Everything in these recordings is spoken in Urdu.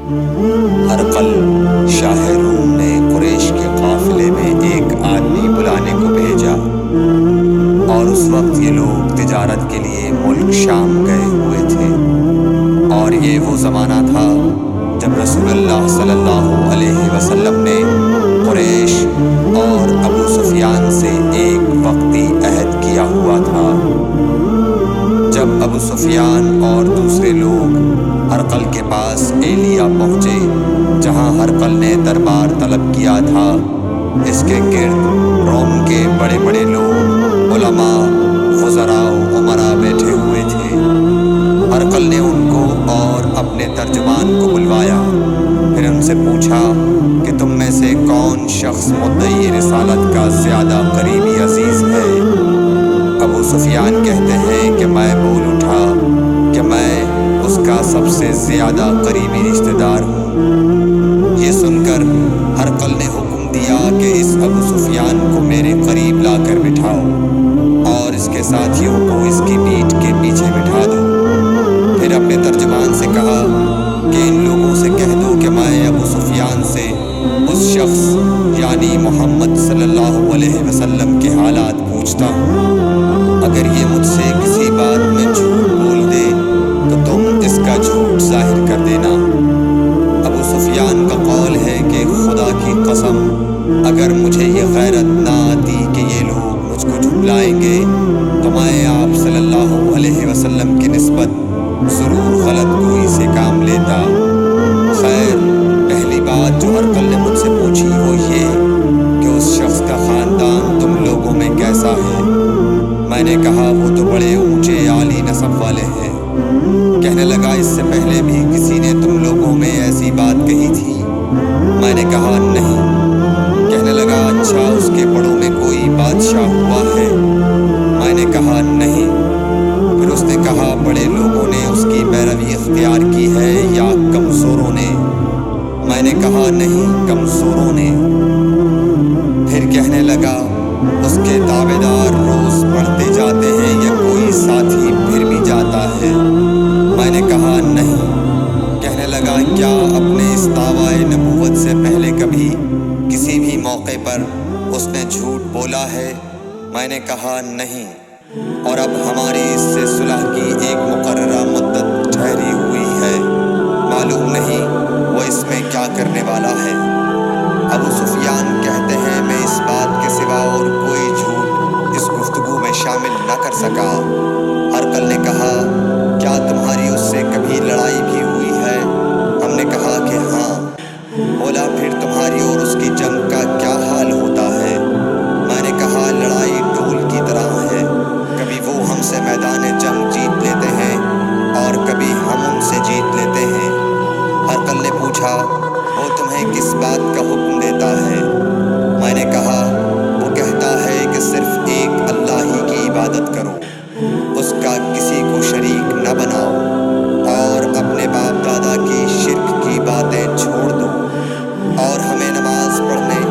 ہرقل شاہ روم نے قریش کے قافلے میں ایک آدمی بلانے کو بھیجا، اور اس وقت یہ لوگ تجارت کے لیے ملک شام گئے ہوئے تھے، اور یہ وہ زمانہ تھا جب رسول اللہ صلی اللہ علیہ وسلم نے قریش اور ابو سفیان سے ایک وقتی عہد کیا ہوا تھا۔ جب ابو سفیان اور دوسرے لوگ ہرقل کے پاس ایلیا پہنچے جہاں ہرقل نے دربار طلب کیا تھا، اس کے گرد روم کے بڑے بڑے لوگ، علماء، وزراء و امراء بیٹھے ہوئے تھے۔ ہرقل نے ان کو اور اپنے ترجمان کو بلوایا، پھر ان سے پوچھا کہ تم میں سے کون شخص مدعی رسالت کا زیادہ قریبی عزیز ہے؟ ابو سفیان کہتے ہیں کہ میں بول اٹھا کہ میں اس کا سب سے زیادہ قریبی رشتہ دار ہوں۔ یہ سن کر ہرقل نے حکم دیا کہ اس ابو سفیان کو میرے قریب لا کر بٹھاؤ اور اس کے ساتھیوں کو اس کی پیٹھ کے پیچھے بٹھا دو۔ پھر اپنے ترجمان سے کہا کہ ان لوگوں سے کہہ دو کہ میں ابو سفیان سے اس شخص یعنی محمد صلی اللہ علیہ وسلم کے حالات پوچھتا ہوں، اگر یہ مجھ سے کسی بات میں جھوٹ بول دے تو تم اس کا جھوٹ ظاہر کر دینا۔ ابو سفیان کا قول ہے کہ خدا کی قسم اگر مجھے یہ غیرت نہ آتی کہ یہ لوگ مجھ کو جھٹلائیں گے تو میں آپ صلی اللہ علیہ وسلم کی نسبت ضرور غلط گوئی سے کام لیتا۔ خیر، پہلی بات جو ہرقل نے مجھ سے پوچھی وہ یہ کہ اس شخص کا خاندان تم لوگوں میں کیسا ہے؟ میں نے کہا وہ تو بڑے اونچے عالی نسب والے ہیں۔ کہنے لگا اس سے پہلے بھی کسی نے تم لوگوں میں ایسی بات کہی تھی؟ میں نے کہا نہیں۔ کہنے لگا اچھا اس کے بڑوں میں کوئی بادشاہ ہوا ہے؟ میں نے کہا نہیں۔ پھر اس نے کہا بڑے لوگوں نے اس کی پیروی اختیار کی ہے یا کمزوروں نے؟ میں نے کہا نہیں، کمزوروں نے۔ پھر کہنے لگا اس کے دعوے دار روز بڑھتے جاتے ہیں یا کوئی ساتھی پھر بھی جاتا ہے؟ میں نے کہا نہیں۔ کہنے لگا کیا اپنے اس دعوی نبوت سے پہلے کبھی کسی بھی موقع پر اس نے جھوٹ بولا ہے؟ میں نے کہا نہیں۔ اور اب ہماری اس سے صلح کی ایک مقررہ مدت ٹھہری ہوئی ہے، معلوم نہیں وہ اس میں کیا کرنے والا ہے۔ ابو سفیان کہتے ہیں میں اس بات کے سوا اور کوئی جھوٹ اس گفتگو میں شامل نہ کر سکا۔ ہرقل نے کہا کیا تمہاری اس سے کبھی لڑائی بھی ہوئی ہے؟ ہم نے کہا کہ ہاں۔ بولا پھر تمہاری اور اس کی جنگ کا کیا حال ہوتا ہے؟ میں نے کہا لڑائی ڈول کی طرح ہے، کبھی وہ ہم سے میدان جنگ جیت لیتے ہیں اور کبھی ہم ان سے جیت لیتے ہیں۔ ہرقل نے پوچھا وہ تمہیں کس بات کا حکم دیتا ہے؟ میں نے کہا وہ کہتا ہے کہ صرف ایک اللہ ہی کی عبادت کرو، اس کا کسی کو شریک نہ بناؤ اور اپنے باپ دادا کی شرک کی باتیں چھوڑ دو، اور ہمیں نماز پڑھنے،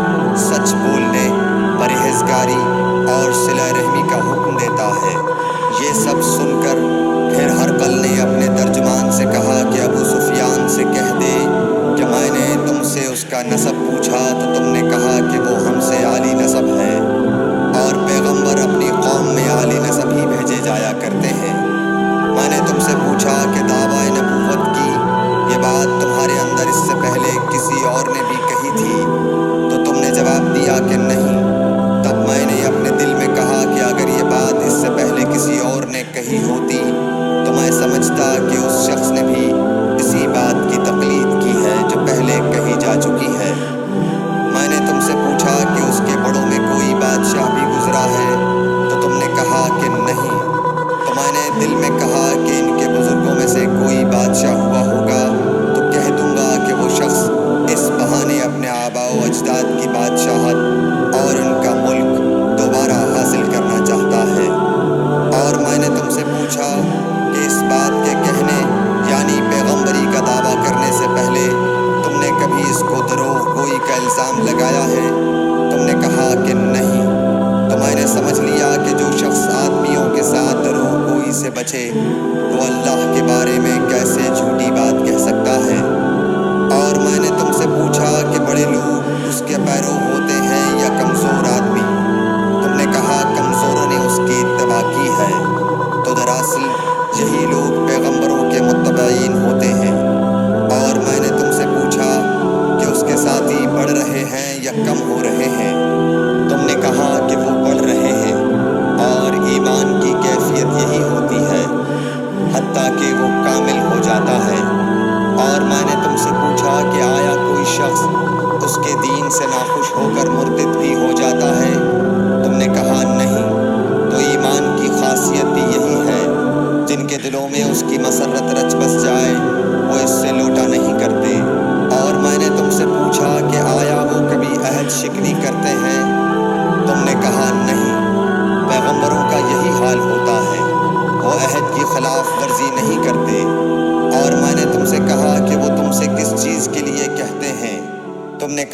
سچ بولنے، پرہیزگاری اور صلہ رحمی کا حکم دیتا ہے۔ یہ سب سن کر پھر ہرقل نے اپنے ترجمان سے کہا کہ ابو سفیان سے کہہ دے کہ میں نے تم سے اس کا نسب پوچھا تو تم نے کہا کہ وہ ہم سے عالی نسب ہے، اور پیغمبر اپنی قوم میں عالی نسب ہی بھیجے جایا کرتے ہیں۔ میں نے تم سے پوچھا کہ دعوی نبوت کی یہ بات تمہارے اندر اس سے پہلے کسی اور نے بھی کہی تھی؟ تو تم نے جواب دیا کہ نہیں۔ تب میں نے اپنے دل میں کہا کہ اگر یہ بات اس سے پہلے کسی اور نے کہی ہوتی تو میں سمجھتا کہ اس شخص نے بھی اسی بات کی تقلید کی ہے جو پہلے کہی جا چکی ہے۔ میں نے تم سے پوچھا کہ اس کے بڑوں میں کوئی بادشاہ بھی گزرا ہے تو تم نے کہا کہ نہیں۔ تو میں نے دل میں کہا کہ ان کے بزرگوں میں سے کوئی بادشاہ ہوا ہوگا تو کہہ دوں گا کہ وہ شخص اس بہانے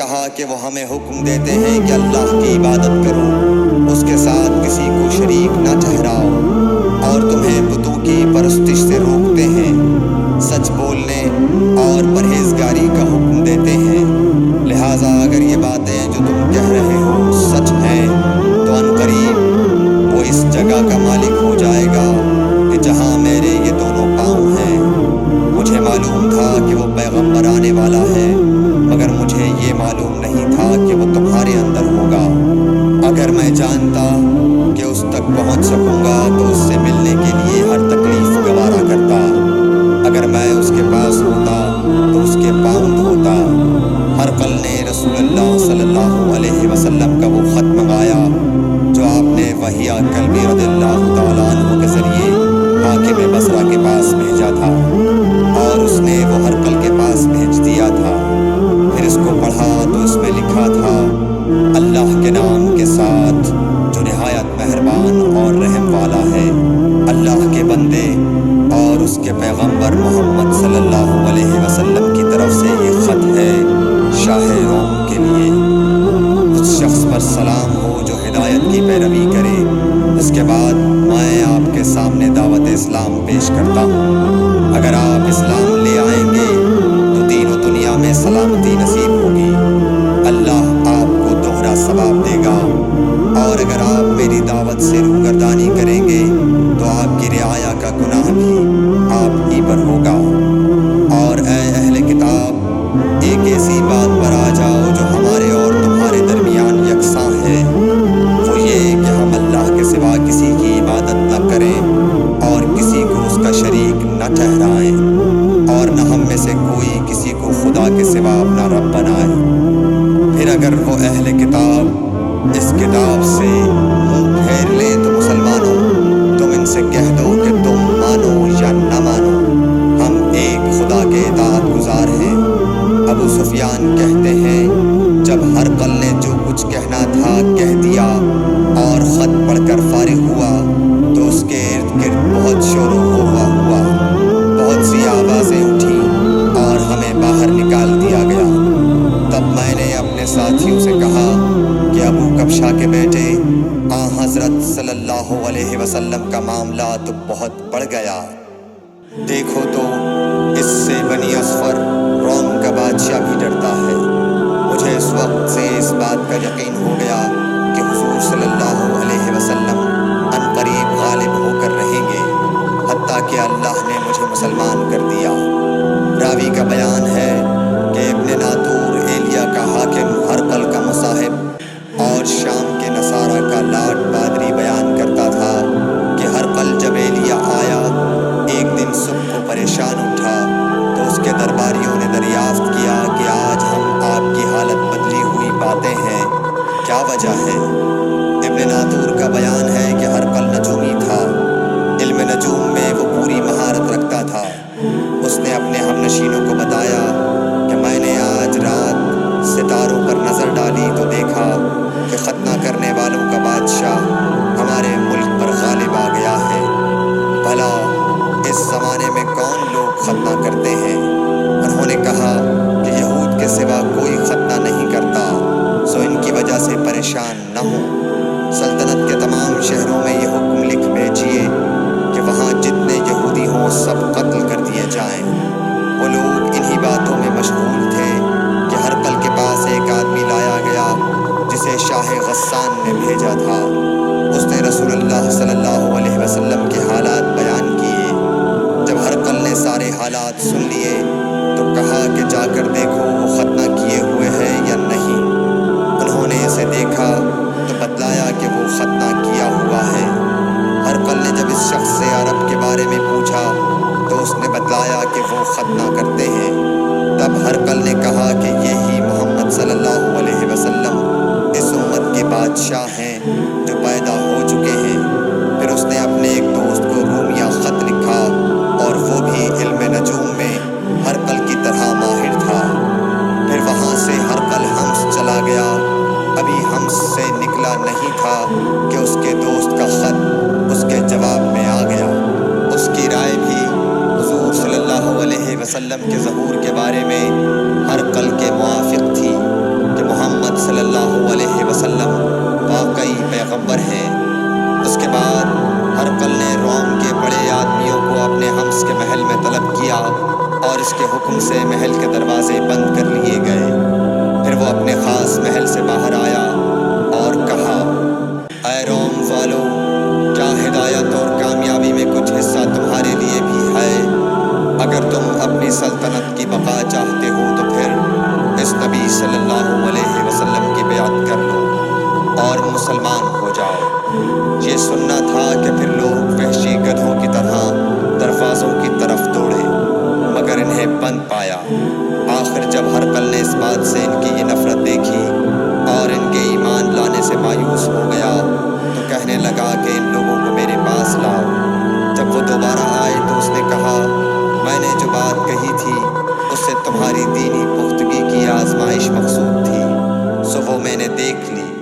کہا کہ وہ ہمیں حکم دیتے ہیں کہ اللہ کی عبادت کرو، اس کے ساتھ کسی کو شریک نہ ٹھہراؤ، اور تمہیں بتوں کی پرستش سے روکتے ہیں، سچ بولنے اور پرہیزگاری کا حکم دیتے ہیں۔ لہٰذا اگر یہ باتیں جو تم کہہ رہے ہو سچ ہیں تو عنقریب وہ اس جگہ کا مالک ہو جائے گا کہ جہاں میرے یہ دونوں پاؤں ہیں۔ مجھے معلوم تھا کہ وہ پیغمبر آنے والا ہے، مگر مجھے یہ معلوم نہیں تھا کہ وہ تمہارے اندر ہوگا۔ اگر میں جانتا کہ اس تک پہنچ سکوں گا تو اس سے ملنے کے لیے ہر تکلیف گوارا کرتا۔ اگر میں اس کے پاس ہوتا تو اس کے پاؤں دھوتا۔ ہرقل نے رسول اللہ صلی اللہ علیہ وسلم کا وہ خط منگایا جو آپ نے وحیہ کلبی رضی اللہ تعالیٰ عنہ کے ذریعے حاکم بصرہ کے پاس بھیجا تھا، اور اس نے وہ ہرقل کے پاس بھیج دیا تھا۔ پھر اس کو پڑھا تو اس میں لکھا تھا، اللہ کے نام کے ساتھ جو نہایت مہربان اور رحم والا ہے۔ اللہ کے بندے اور اس کے پیغمبر محمد صلی اللہ علیہ وسلم کی طرف سے یہ خط ہے شاہ روم کے لیے۔ اس شخص پر سلام ہو جو ہدایت کی پیروی کرے۔ اس کے بعد میں آپ کے سامنے دعوت اسلام پیش کرتا ہوں۔ اگر آپ اسلام لے آئیں گے تو دین و دنیا میں سلامتی نصیب ہوگی، اللہ آپ کو دوہرا ثواب دے گا، اور اگر آپ میری دعوت سے روگردانی کریں گے تو آپ کی رعایا کا گناہ بھی آپ ہی پر ہوگا۔ اور اے اہل کتاب، ایک ایسی بات پر آ جاؤ جو ہمارے اور تمہارے درمیان یکساں ہے، وہ یہ کہ ہم اللہ کے سوا کسی کی عبادت نہ کریں اور کسی کو اس کا شریک نہ ٹھہرائیں، اور نہ ہم میں سے کوئی کسی کو خدا کے سوا اپنا رب بنائے۔ پھر اگر وہ اہل کتاب اس کتاب سے منہ پھیر لیں تو مسلمانوں، تم ان سے کہہ دو کہ تم مانو یا نہ مانو، ہم ایک خدا کے اطاعت گزار ہیں۔ ابو سفیان کہتے ہیں، جب ہرقل نے جو کچھ کہنا تھا کہہ دیا اور خط پڑھ کر فارغ ہوا تو اس کے ارد گرد بہت شور و غوغا ہوا، بہت سی آوازیں اٹھیں اور ہمیں باہر نکال دیا گیا۔ تب میں نے اپنے ساتھیوں سے کہا کہ ابو کبشہ کے بیٹے حضرت صلی اللہ علیہ وسلم کا معاملہ تو بہت بڑھ گیا۔ دیکھو تو اس سے بنی اصفر روم کا بادشاہ بھی ڈرتا ہے۔ مجھے اس وقت سے اس بات کا یقین ہو گیا کہ حضور صلی اللہ علیہ وسلم عنقریب غالب ہو کر رہیں گے، حتیٰ کہ اللہ نے مجھے مسلمان کر دیا۔ راوی کا بیان ہے کہ ابن ناطور ایلیا کا حاکم ہرقل کا مصاحب اور شام کے نصارہ کا لاٹ پادری بیان کرتا تھا کہ ہرقل جب ایلیا آیا ایک دن صبح کو پریشان اٹھا تو اس کے درباریوں نے دریافت کیا کہ آج ہم آپ کی حالت بدلی ہوئی پاتے ہیں، کیا وجہ ہے؟ ابن ناطور کا بیان ہے کہ ہرقل نجومی تھا، علم نجوم میں وہ پوری مہارت رکھتا تھا۔ اس نے اپنے ہم نشینوں کو بتایا کہ میں نے آج رات ستاروں پر نظر ڈالی تو دیکھا کہ ختنہ کرنے والوں کا بادشاہ ہمارے ملک پر غالب آ گیا ہے۔ بھلا اس زمانے میں کون لوگ ختنہ کرتے ہیں؟ انہوں نے کہا کہ یہود کے سوا کوئی ختنہ نہیں کرتا، سو ان کی وجہ سے پریشان نہ ہوں۔ سلطنت کے تمام شہروں میں یہ حکم لکھ بھیجیے کہ وہاں جتنے یہودی ہوں سب قتل کر دیے جائیں۔ وہ لوگ انہی باتوں میں مشغول تھے کہ ہرقل کے پاس ایک آدمی لایا گیا جسے شاہ غسان نے بھیجا تھا۔ اس نے رسول اللہ صلی اللہ علیہ وسلم کے حالات بیان کیے۔ جب ہرقل نے سارے حالات سن لیے تو کہا کہ جا کر دیکھو وہ ختنہ کیے ہوئے ہے یا نہیں۔ انہوں نے اسے دیکھا تو بتلایا کہ وہ ختنہ کیا ہوا ہے۔ ہرقل نے جب اس شخص سے عرب کے بارے میں پوچھا تو اس نے بتلایا کہ وہ ختنہ کرتے ہیں۔ تب ہرقل نے کہا کہ یہی محمد صلی اللہ علیہ وسلم اس امت کے بادشاہ ہیں جو پیدا ہو چکے ہیں۔ پھر اس نے اپنے ایک دوست کو رومیہ خط لکھا، اور وہ بھی علم نجوم میں ہرقل کی طرح ماہر تھا۔ پھر وہاں سے ہرقل حمص چلا گیا۔ ابھی حمص سے نکلا نہیں تھا کہ اس کے دوست کا خط اس کے جواب میں آ گیا۔ اس کی رائے بھی حضور صلی اللہ علیہ وسلم کے ظہور کے بارے میں ہرقل کے موافق تھی کہ محل کے دروازے بند کر لیے گئے۔ پھر وہ اپنے خاص محل سے باہر آیا اور کہا، اے روم والو، کیا ہدایت اور کامیابی میں کچھ حصہ تمہارے لیے بھی ہے؟ اگر تم اپنی سلطنت کی بقا چاہتے ہو تو پھر اس نبی صلی اللہ علیہ وسلم کی بیعت کر لو اور مسلمان ہو جاؤ۔ یہ سننا تھا کہ پھر لوگ وحشی گدھوں کی طرح دروازوں کی طرف دوڑے، مگر انہیں بند پایا۔ آخر جب ہرقل نے اس بات سے ان کی یہ نفرت دیکھی اور ان کے ایمان لانے سے مایوس ہو گیا تو کہنے لگا کہ ان لوگوں کو میرے پاس لاؤ۔ جب وہ دوبارہ آئے تو اس نے کہا، میں نے جو بات کہی تھی اس سے تمہاری دینی پختگی کی آزمائش مقصود تھی، سو وہ میں نے دیکھ لی۔